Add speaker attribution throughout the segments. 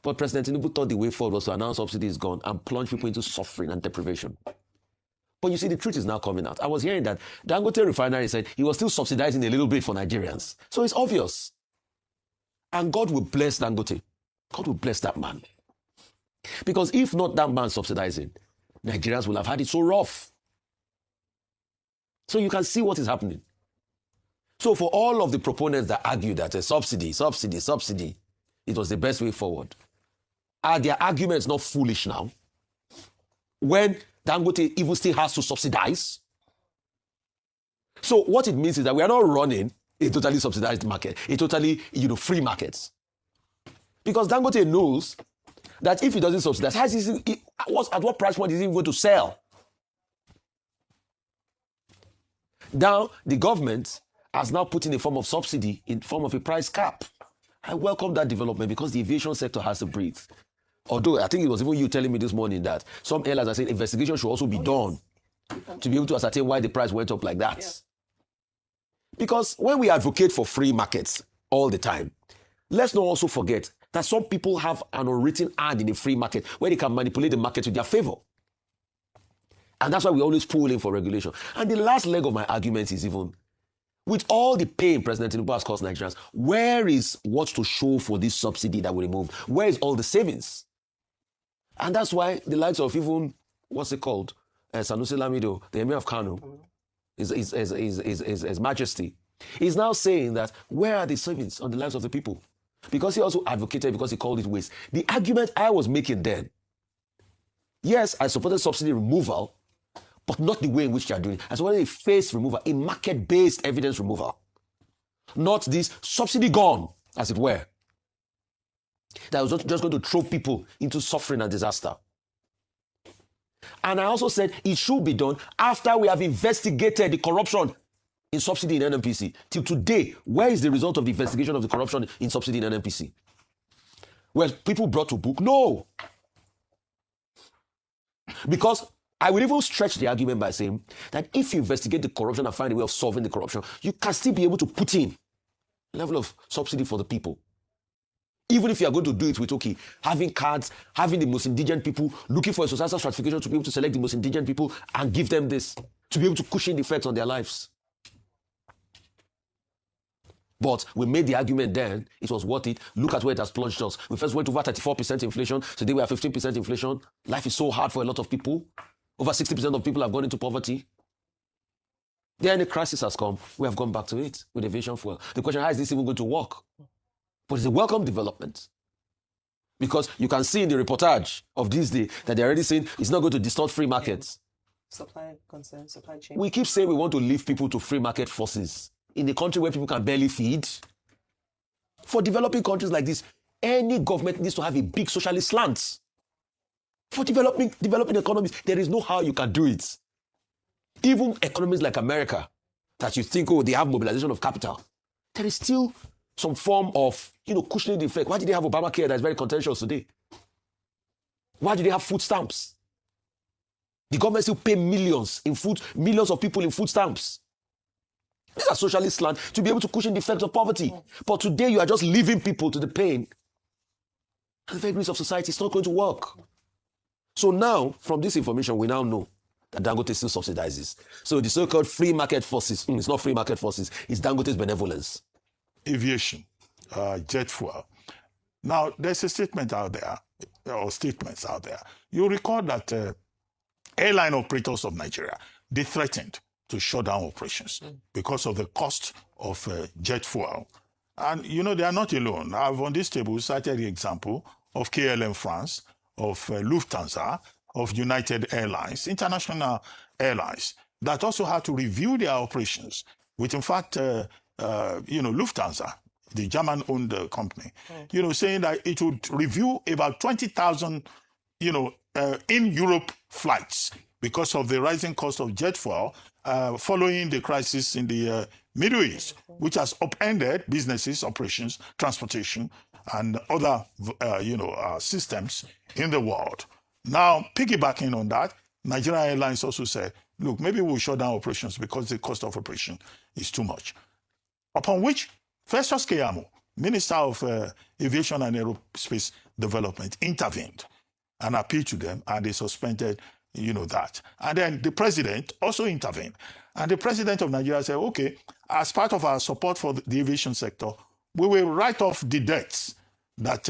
Speaker 1: But President Tinubu thought the way forward was to announce subsidy is gone and plunge people into suffering and deprivation. But you see, the truth is now coming out. I was hearing that Dangote refinery said he was still subsidizing a little bit for Nigerians. So it's obvious. And God will bless Dangote. God will bless that man. Because if not that man subsidizing, Nigerians will have had it so rough. So you can see what is happening. So for all of the proponents that argue that a subsidy, it was the best way forward, are their arguments not foolish now? When Dangote even still has to subsidize? So what it means is that we are not running a totally subsidized market, a totally free market. Because Dangote knows that if he doesn't subsidize, at what price point is he going to sell? Now, the government has now put in a form of subsidy in form of a price cap. I welcome that development because the aviation sector has to breathe. Although I think it was even you telling me this morning that some airlines are saying investigation should also be done to be able to ascertain why the price went up like that. Yeah. Because when we advocate for free markets all the time, let's not also forget that some people have an unwritten hand in a free market where they can manipulate the market to their favor. And that's why we always pull in for regulation. And the last leg of my argument is even, with all the pain President Tinubu has caused Nigerians, where is what's to show for this subsidy that we removed? Where is all the savings? And that's why the likes of even, Sanusi Lamido, the Emir of Kano, His Majesty, is now saying that where are the savings on the lives of the people? Because he also advocated, because he called it waste. The argument I was making then, yes, I supported subsidy removal, but not the way in which they are doing it. I supported a phased removal, a market-based evidence removal. Not this subsidy gone, as it were. That was just going to throw people into suffering and disaster. And I also said it should be done after we have investigated the corruption in subsidy in NNPC. Till today, where is the result of the investigation of the corruption in subsidy in NNPC? Were people brought to book? No. Because I will even stretch the argument by saying that if you investigate the corruption and find a way of solving the corruption, you can still be able to put in a level of subsidy for the people. Even if you are going to do it with, having cards, having the most indigent people, looking for a societal stratification to be able to select the most indigent people and give them this, to be able to cushion the effects on their lives. But we made the argument then, it was worth it. Look at where it has plunged us. We first went over 34% inflation. Today we have 15% inflation. Life is so hard for a lot of people. Over 60% of people have gone into poverty. Then a crisis has come. We have gone back to it with aviation fuel. The question, how is this even going to work? But it's a welcome development. Because you can see in the reportage of this day that they're already saying it's not going to distort free markets.
Speaker 2: Supply concern, supply chain.
Speaker 1: We keep saying we want to leave people to free market forces in a country where people can barely feed. For developing countries like this, any government needs to have a big socialist slant. For developing economies, there is no how you can do it. Even economies like America, that you think, they have mobilization of capital, there is still some form of, cushioning the effect. Why did they have Obamacare that is very contentious today? Why do they have food stamps? The government still pay millions of people in food stamps. These are socialist slant to be able to cushion the effects of poverty. But today you are just leaving people to the pain and the vagaries of society. It's not going to work. So now, from this information, we now know that Dangote still subsidizes. So the so-called free market forces, it's not free market forces, it's Dangote's benevolence.
Speaker 3: Aviation, jet fuel. Now, there's a statement out there, or statements out there. You recall that airline operators of Nigeria, they threatened to shut down operations because of the cost of jet fuel. And, they are not alone. I've on this table cited the example of KLM France, of Lufthansa, of United Airlines, international airlines, that also had to review their operations with, in fact, Lufthansa, the German-owned company, saying that it would review about 20,000, in Europe flights because of the rising cost of jet fuel following the crisis in the Middle East, which has upended businesses, operations, transportation, and other, systems in the world. Now, piggybacking on that, Nigerian Airlines also said, look, maybe we'll shut down operations because the cost of operation is too much. Upon which, Festus Keyamo, Minister of Aviation and Aerospace, Development intervened and appealed to them, and they suspended, that. And then the president also intervened. And the president of Nigeria said, okay, as part of our support for the aviation sector, we will write off the debts that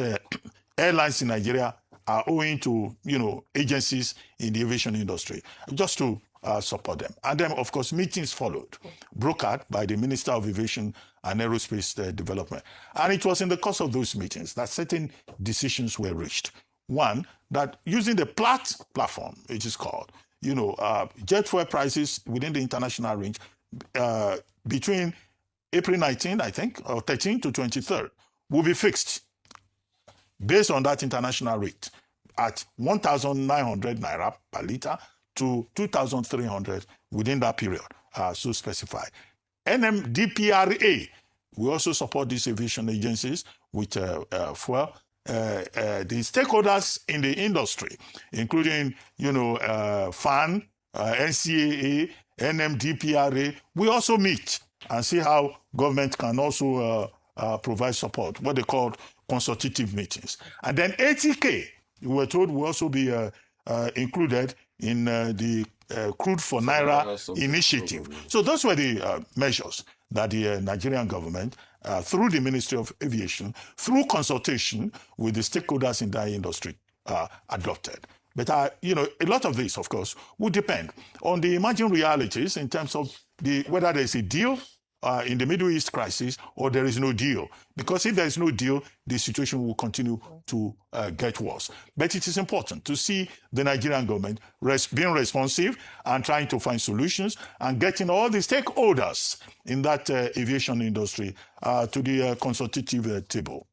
Speaker 3: airlines in Nigeria are owing to, agencies in the aviation industry, just to support them. And then, of course, meetings followed, brokered by the Minister of Aviation and Aerospace Development. And it was in the course of those meetings that certain decisions were reached. One, that using the platform, it is called, jet fuel prices within the international range between April 19, I think, or 13 to 23rd, will be fixed based on that international rate at 1,900 naira per liter to 2,300 within that period, so specified. NMDPRA, we also support these aviation agencies with fuel. The stakeholders in the industry, including, FAN, NCAA, NMDPRA, we also meet and see how government can also provide support, what they call consultative meetings. And then ATK, we were told, will also be included in the Crude for Naira initiative. So those were the measures that the Nigerian government, through the Ministry of Aviation, through consultation with the stakeholders in that industry, adopted. But, a lot of this, of course, would depend on the emerging realities in terms of whether there's a deal in the Middle East crisis or there is no deal. Because if there is no deal, the situation will continue to get worse. But it is important to see the Nigerian government being responsive and trying to find solutions and getting all the stakeholders in that aviation industry to the consultative table.